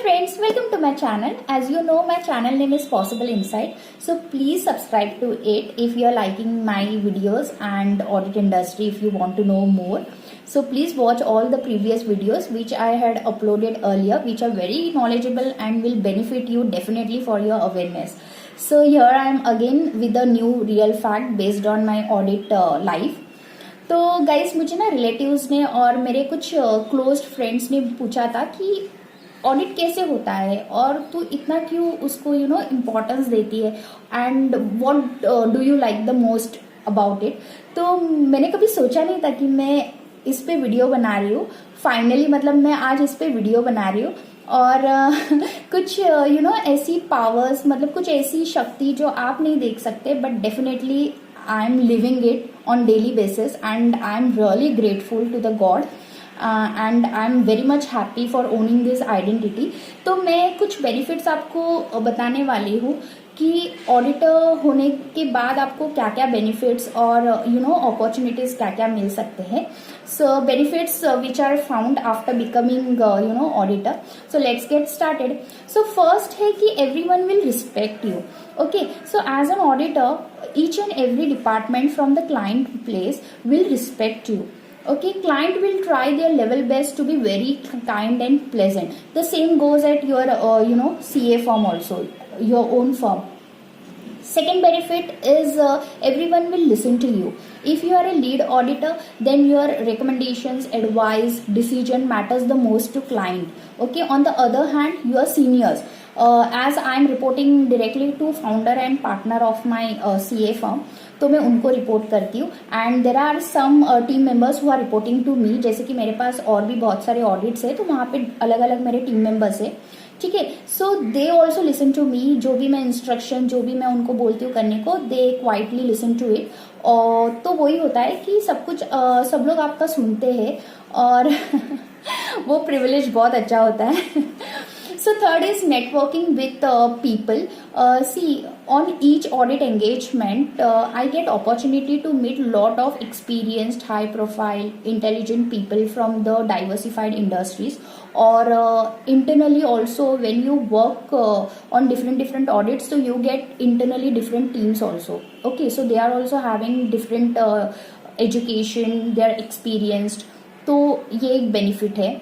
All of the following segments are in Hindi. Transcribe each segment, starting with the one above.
friends, welcome to my channel. As you know, my channel name is Possible Insight. So please subscribe to it if you are liking my videos and audit industry if you want to know more. So please watch all the previous videos which I had uploaded earlier, which are very knowledgeable and will benefit you definitely for your awareness. So here I am again with a new real fact based on my audit life. तो गाइस मुझे ना रिलेटिव्स ने और मेरे कुछ क्लोज फ्रेंड्स ने पूछा था कि ऑडिट कैसे होता है और तू इतना क्यों उसको इम्पोर्टेंस देती है and what do you like the most about it. तो मैंने कभी सोचा नहीं था कि मैं इस पे वीडियो बना रही हूँ। फाइनली मतलब मैं आज इस पे वीडियो बना रही हूँ और कुछ ऐसी पावर्स, मतलब कुछ ऐसी शक्ति जो आप नहीं देख सकते, but definitely I am living it on daily basis and I am really grateful to the God and I am very much happy for owning this identity। तो मैं कुछ benefits आपको बताने वाली हूँ कि ऑडिटर होने के बाद आपको क्या क्या बेनिफिट्स और अपॉर्चुनिटीज क्या क्या मिल सकते हैं। So benefits which are found after becoming auditor. So let's get started. So first है कि everyone will respect you. Okay, so as an auditor each and every department from the client place will respect you. Okay, client will try their level best to be very kind and pleasant. The same goes at your CA firm also, your own firm. Second benefit is everyone will listen to you. If you are a lead auditor, then your recommendations, advice, decision matters the most to client. Okay, on the other hand, your seniors, as I am reporting directly to founder and partner of my CA firm, तो मैं उनको रिपोर्ट करती हूँ and there are some team members who are reporting to me. जैसे कि मेरे पास और भी बहुत सारे ऑडिट्स है तो वहाँ पे अलग अलग मेरे टीम मेंबर्स है, ठीक है। So they also listen to me. जो भी मैं इंस्ट्रक्शन, जो भी मैं उनको बोलती हूँ करने को, दे क्वाइटली लिसन टू इट। और तो वही होता है कि सब कुछ सब लोग आपका सुनते हैं और वो प्रिविलेज बहुत अच्छा होता है। So third is networking with people. See, on each audit engagement, I get opportunity to meet lot of experienced, high profile, intelligent people from the diversified industries. Or internally also, when you work on different audits, so you get internally different teams also. Okay, so they are also having different education, they are experienced. तो ये एक benefit है।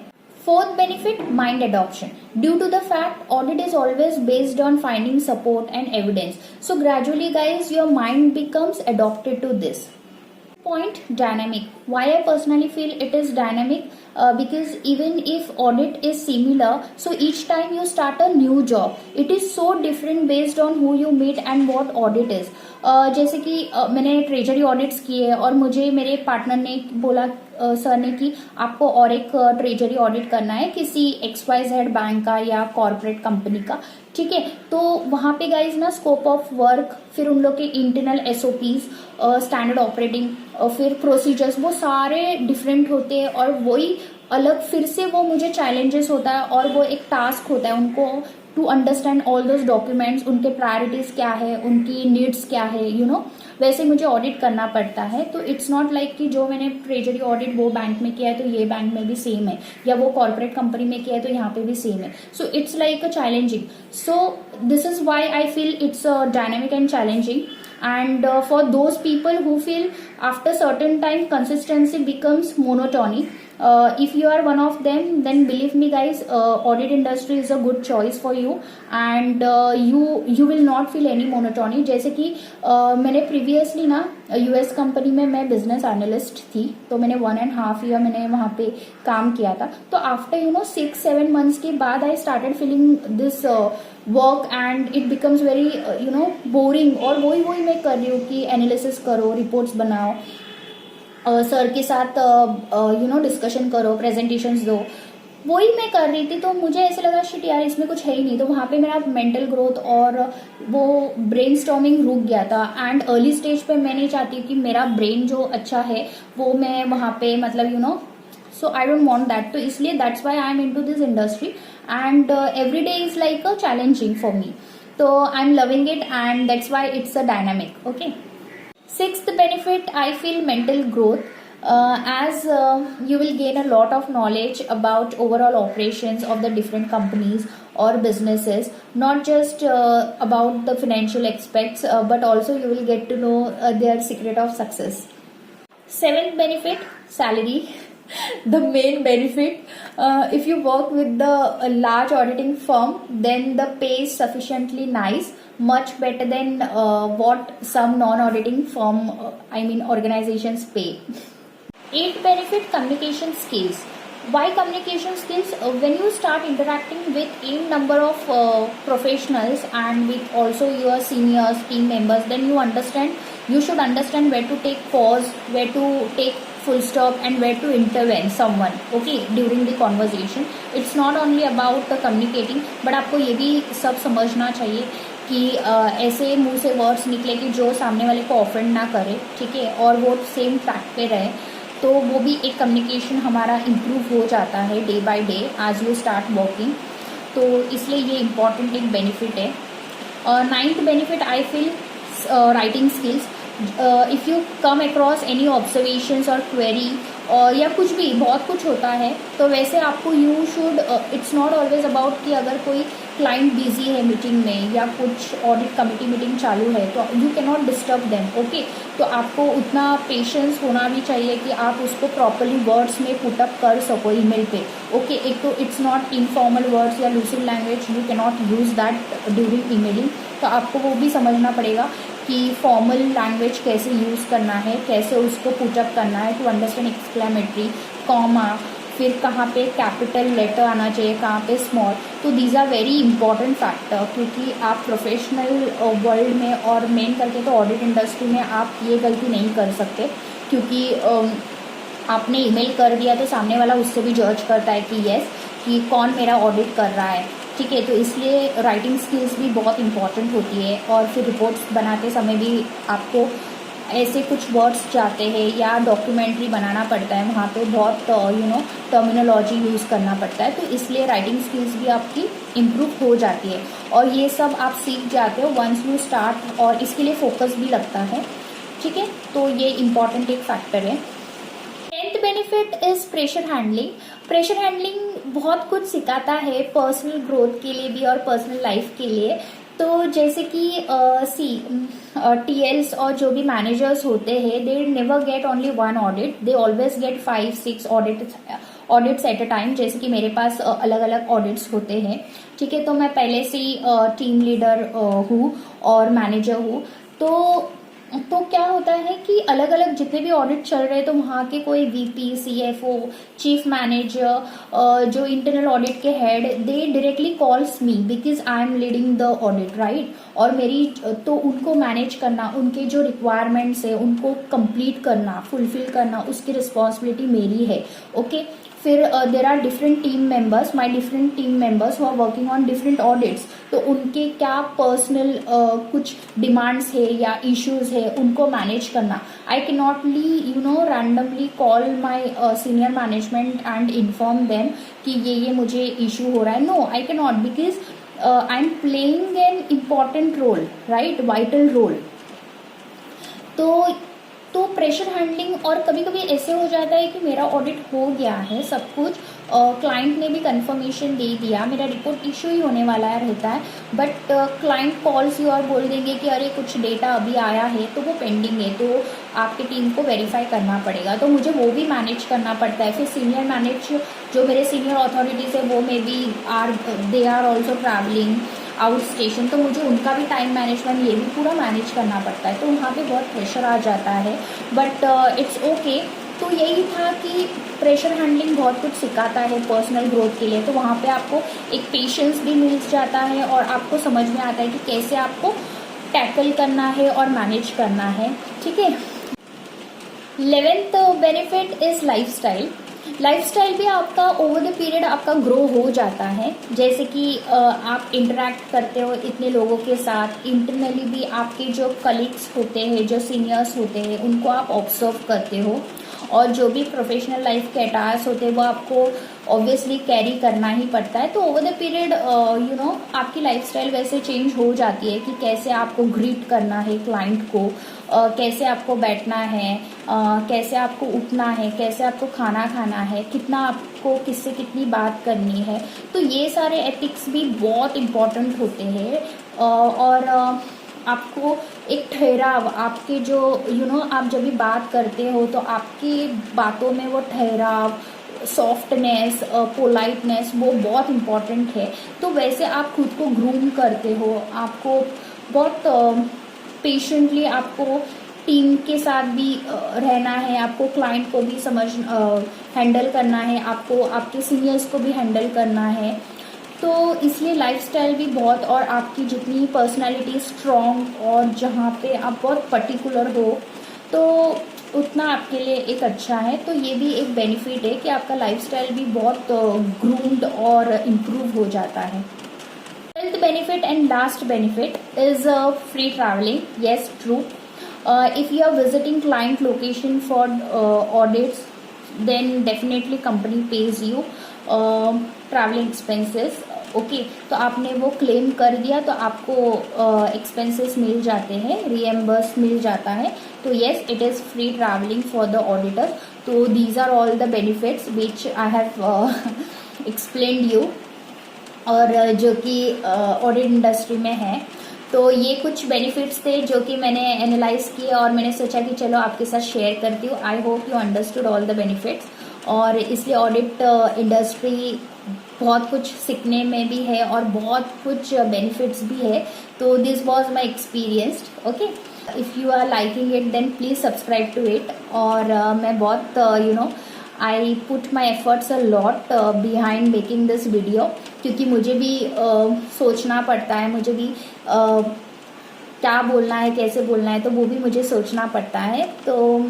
Fourth benefit, mind adoption. Due to the fact audit is always based on finding support and evidence. So gradually guys, your mind becomes adopted to this. Point, dynamic. Why I personally feel it is dynamic? Because even if audit is similar, so each time you start a new job, it is so different based on who you meet and what audit is. जैसे कि मैंने ट्रेजरी ऑडिट्स किए और मुझे मेरे पार्टनर ने बोला, सर ने, कि आपको और एक ट्रेजरी ऑडिट करना है किसी XYZ बैंक का या कॉर्पोरेट कंपनी का, ठीक है। तो वहां पे गाइज ना स्कोप ऑफ वर्क, फिर उन लोग के इंटरनल SOPs, स्टैंडर्ड ऑपरेटिंग, फिर प्रोसीजर्स, वो सारे डिफरेंट होते हैं और वही अलग फिर से वो मुझे चैलेंजेस होता है और वो एक टास्क होता है उनको to understand all those documents, उनके प्रायोरिटीज क्या है, उनकी नीड्स क्या है, वैसे मुझे ऑडिट करना पड़ता है। तो इट्स नॉट लाइक कि जो मैंने ट्रेजरी ऑडिट वो बैंक में किया है तो ये बैंक में भी सेम है, या वो कॉर्पोरेट कंपनी में किया है तो यहाँ पे भी सेम है। So it's like a challenging. So this is why I feel it's dynamic and challenging. And for those people who feel after certain time consistency becomes monotony, if you are one of them, then believe me guys, audit industry is a good choice for you and you will not feel any monotony। जैसे कि मैंने previously ना US कंपनी में मैं बिजनेस एनालिस्ट थी, तो मैंने 1.5 year मैंने वहाँ पे काम किया था। तो आफ्टर 6-7 months के बाद I started feeling this work and it becomes very boring. और वही मैं कर रही हूँ कि एनालिसिस करो, रिपोर्ट्स बनाओ, सर के साथ डिस्कशन करो, प्रेजेंटेशंस दो, वही मैं कर रही थी। तो मुझे ऐसे लगा शिट यार इसमें कुछ है ही नहीं। तो वहाँ पे मेरा मेंटल ग्रोथ और वो ब्रेनस्टॉर्मिंग रुक गया था एंड अर्ली स्टेज पे मैं नहीं चाहती कि मेरा ब्रेन जो अच्छा है वो मैं वहाँ पे मतलब so I don't want that। तो इसलिए that's why I'm into this industry and every day is like a challenging for me। तो I'm loving it and that's why it's a dynamic। Okay, sixth benefit, I feel mental growth। As you will gain a lot of knowledge about overall operations of the different companies or businesses, not just about the financial aspects, but also you will get to know their secret of success. Seventh benefit, salary. The main benefit, if you work with the large auditing firm, then the pay is sufficiently nice, much better than what some non-auditing firm, organizations pay. Eighth benefit, communication skills. Why communication skills? When you start interacting with a number of professionals and with also your seniors, team members, then you should understand where to take pause, where to take full stop, and where to intervene someone, okay, during the conversation. It's not only about communicating, but आपको ये भी सब समझना चाहिए कि ऐसे मुंह से वर्ड्स निकले कि जो सामने वाले को ऑफेंड ना करे, ठीक है, और वो सेम ट्रैक पे रहे, तो वो भी एक कम्युनिकेशन हमारा इम्प्रूव हो जाता है day by day as you start working. तो इसलिए ये इम्पॉर्टेंट एक बेनिफिट है. Ninth benefit I feel, writing skills. If you come across any observations और क्वेरी और या कुछ भी, बहुत कुछ होता है, तो वैसे आपको you should, it's not always about कि अगर कोई क्लाइंट बिजी है मीटिंग में या कुछ ऑडिट कमिटी मीटिंग चालू है तो you can not disturb them, okay. तो आपको उतना पेशेंस होना भी चाहिए कि आप उसको प्रॉपरली वर्ड्स में पुटअप कर सको ईमेल पे, ओके. एक तो इट्स नॉट इनफॉर्मल वर्ड्स या lucid language, you can not use that during emailing. तो आपको वो भी समझना पड़ेगा कि फॉर्मल लैंग्वेज कैसे यूज़ करना है, कैसे उसको पुटअप करना है, टू अंडरस्टैंड एक्सक्लेमेटरी, कॉमा, फिर कहाँ पे कैपिटल लेटर आना चाहिए, कहाँ पे स्मॉल. तो these are very important factor, क्योंकि आप प्रोफेशनल वर्ल्ड में और मेन करके तो ऑडिट इंडस्ट्री में आप ये गलती नहीं कर सकते, क्योंकि आपने ईमेल कर दिया तो सामने वाला उससे भी जज करता है कि येस, कि कौन मेरा ऑडिट कर रहा है, ठीक है. तो इसलिए राइटिंग स्किल्स भी बहुत इंपॉर्टेंट होती है. और फिर रिपोर्ट्स बनाते समय भी आपको ऐसे कुछ वर्ड्स जाते हैं या डॉक्यूमेंट्री बनाना पड़ता है, वहाँ पे बहुत टर्मिनोलॉजी यूज़ करना पड़ता है. तो इसलिए राइटिंग स्किल्स भी आपकी इम्प्रूव हो जाती है, और ये सब आप सीख जाते हो वंस यू स्टार्ट, और इसके लिए फोकस भी लगता है, ठीक है. तो ये इम्पॉर्टेंट एक फैक्टर है. 10th benefit is pressure handling. Pressure handling बहुत कुछ सिखाता है पर्सनल ग्रोथ के लिए भी और पर्सनल लाइफ के लिए. तो जैसे कि टीएल्स और जो भी मैनेजर्स होते हैं, they never get only one audit, they always get 5-6 audits at a time. जैसे कि मेरे पास अलग अलग ऑडिट्स होते हैं, ठीक है. तो मैं पहले से ही टीम लीडर हूँ और मैनेजर हूँ. तो क्या होता है कि अलग अलग जितने भी ऑडिट चल रहे हैं, तो वहाँ के कोई वीपी, सीएफओ, चीफ मैनेजर, जो इंटरनल ऑडिट के head, they directly calls me because I M leading the audit, right. और मेरी तो उनको मैनेज करना, उनके जो रिक्वायरमेंट्स है उनको कंप्लीट करना, फुलफिल करना, उसकी रिस्पॉन्सिबिलिटी मेरी है, ओके. फिर there are different team members, my different team members who are working on different audits. तो उनके क्या पर्सनल कुछ डिमांड्स है या इश्यूज है, उनको मैनेज करना. I can not randomly call my senior management and inform them कि ये मुझे इशू हो रहा है. No, I can not, because I am playing an important role, right, vital role. तो प्रेशर हैंडलिंग, और कभी कभी ऐसे हो जाता है कि मेरा ऑडिट हो गया है सब कुछ, क्लाइंट ने भी कंफर्मेशन दे दिया, मेरा रिपोर्ट इशू ही होने वाला है रहता है, बट क्लाइंट कॉल्स यू और बोल देंगे कि अरे कुछ डेटा अभी आया है तो वो पेंडिंग है, तो आपकी टीम को वेरीफाई करना पड़ेगा. तो मुझे वो भी मैनेज करना पड़ता है. फिर सीनियर मैनेज, जो मेरे सीनियर अथॉरिटीज़ है, वो may be they are also travelling out station, तो मुझे उनका भी टाइम मैनेजमेंट ये भी पूरा मैनेज करना पड़ता है. तो वहाँ पे बहुत प्रेशर आ जाता है, बट इट्स ओके. तो यही था कि प्रेशर हैंडलिंग बहुत कुछ सिखाता है पर्सनल ग्रोथ के लिए. तो वहाँ पे आपको एक पेशेंस भी मिल जाता है और आपको समझ में आता है कि कैसे आपको टैकल करना है और मैनेज करना है, ठीक है. 11th benefit is lifestyle. Lifestyle भी आपका ओवर द पीरियड आपका ग्रो हो जाता है. जैसे कि आप इंटरेक्ट करते हो इतने लोगों के साथ, इंटरनली भी आपके जो कलीग्स होते हैं, जो सीनियर्स होते हैं, उनको आप ऑब्जर्व करते हो, और जो भी प्रोफेशनल लाइफ के अटायर्स होते हैं वो आपको ऑब्वियसली कैरी करना ही पड़ता है। तो ओवर द पीरियड आपकी लाइफस्टाइल वैसे चेंज हो जाती है कि कैसे आपको ग्रीट करना है क्लाइंट को, कैसे आपको बैठना है, कैसे आपको उठना है, कैसे आपको खाना खाना है, कितना आपको किससे कितनी बात करनी है। तो ये सारे एथिक्स भी बहुत इम्पोर्टेंट होते हैं। और आपको एक ठहराव, आपके जो आप जब भी बात करते हो तो आपकी बातों में वो ठहराव, सॉफ्टनेस, पोलाइटनेस वो बहुत इम्पॉर्टेंट है। तो वैसे आप खुद को ग्रूम करते हो, आपको बहुत पेशेंटली आपको टीम के साथ भी रहना है, आपको क्लाइंट को भी हैंडल करना है, आपको आपके सीनियर्स को भी हैंडल करना है। तो इसलिए लाइफस्टाइल भी बहुत, और आपकी जितनी पर्सनालिटी स्ट्रॉन्ग और जहाँ पे आप बहुत पर्टिकुलर हो तो उतना आपके लिए एक अच्छा है। तो ये भी एक बेनिफिट है कि आपका लाइफस्टाइल भी बहुत ग्रूम्ड और इम्प्रूव हो जाता है। Health benefit and last benefit is free traveling. Yes, true. If you are visiting client location for audits, then definitely company pays you traveling expenses. Okay तो आपने वो क्लेम कर दिया तो आपको एक्सपेंसेस मिल जाते हैं, रीएम्बर्स मिल जाता है। तो yes, it is free travelling for the auditor. तो these are all the benefits which I have explained you, और जो कि ऑडिट इंडस्ट्री में है। तो ये कुछ बेनिफिट्स थे जो कि मैंने एनालाइज किए और मैंने सोचा कि चलो आपके साथ शेयर करती हूँ। I hope you understood all the benefits. और इसलिए ऑडिट इंडस्ट्री बहुत कुछ सीखने में भी है और बहुत कुछ बेनिफिट्स भी है। तो this was my experience. Okay, if you are liking it then please subscribe to it. और मैं बहुत I put my efforts a lot behind making this video, क्योंकि मुझे भी सोचना पड़ता है, मुझे भी क्या बोलना है, कैसे बोलना है, तो वो भी मुझे सोचना पड़ता है। तो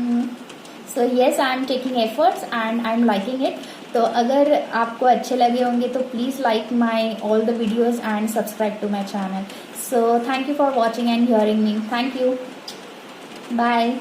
so yes, I am taking efforts and I am liking it. तो अगर आपको अच्छे लगे होंगे तो please like my all the videos and subscribe to my channel. So thank you for watching and hearing me. Thank you, bye.